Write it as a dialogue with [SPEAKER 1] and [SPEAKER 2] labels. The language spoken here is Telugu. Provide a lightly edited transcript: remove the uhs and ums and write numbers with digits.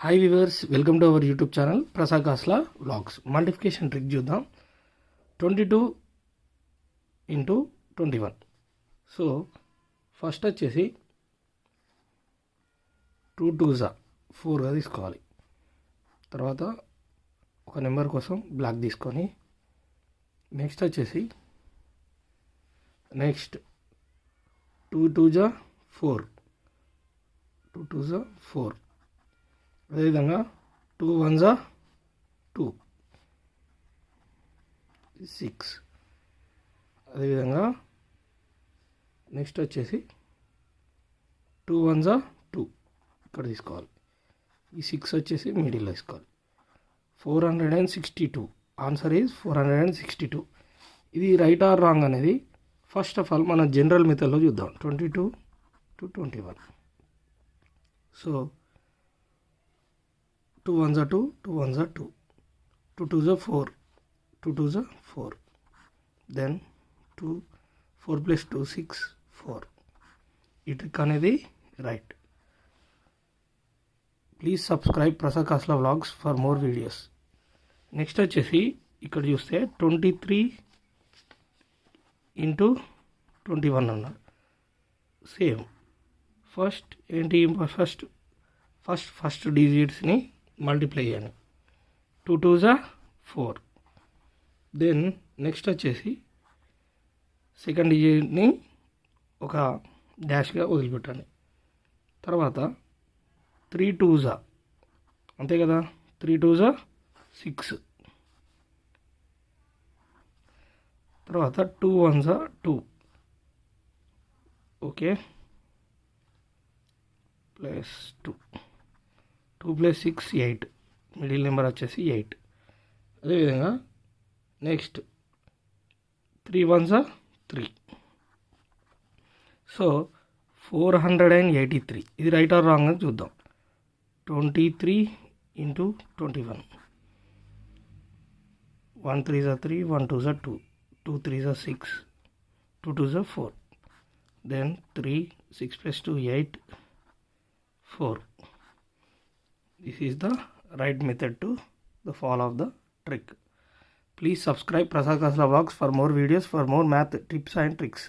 [SPEAKER 1] Hi viewers, welcome to our YouTube channel Prasad Kasla vlogs. Multiplication trick చూద్దాం. 22 × 21. సో ఫస్ట్ వచ్చేసి 2 2s 4గా తీసుకోవాలి. తర్వాత ఒక నెంబర్ కోసం బ్లాక్ తీసుకొని నెక్స్ట్ వచ్చేసి 2 2s 4, 2 2s 4. అదేవిధంగా 2 1s 2, 6. అదేవిధంగా నెక్స్ట్ వచ్చేసి 2 1s 2 ఇక్కడ తీసుకోవాలి. ఈ 6 వచ్చేసి మిడిల్లో తీసుకోవాలి. 462. Answer is 462. ఇది రైట్ ఆర్ రాంగ్ అనేది ఫస్ట్ ఆఫ్ ఆల్ మన జనరల్ మెథడ్లో చూద్దాం. 22 to 21. So 2 1s 2, 2 1s 2, 2 2s 4, 2 2s 4. Then 4 plus 2 6, 4. ఈ ట్రిక్ అనేది right. Please subscribe Prasad Kasla vlogs for more videos. Next వచ్చేసి ఇక్కడ చూస్తే 23 × 21 అన్నారు. సేమ్ ఫస్ట్ ఏంటి, ఫస్ట్ డిజిట్స్ని మల్టిప్లై చేయండి. 2 2s 4. దెన్ నెక్స్ట్ వచ్చేసి సెకండ్ డిజిట్ని ఒక డాష్గా వదిలిపెట్టండి. తర్వాత 3 2s, అంతే కదా, 3 2s 6. తర్వాత 2 1s 2. Okay, plus 2 plus 6 8. Middle number వచ్చేసి 8. అదేవిధంగా నెక్స్ట్ 3 1s 3. సో 483. ఇది రైట్ ఆర్ రాంగ్ అని చూద్దాం. 23 × 21. 1 3s 3, 1 2s 2, 2 3s 6, 2 2s 4. Then 3, 6 plus 2 8, 4. This is the right method to the follow of the trick. Please subscribe Prasad Kasla Vlogs for more videos, for more math tips and tricks.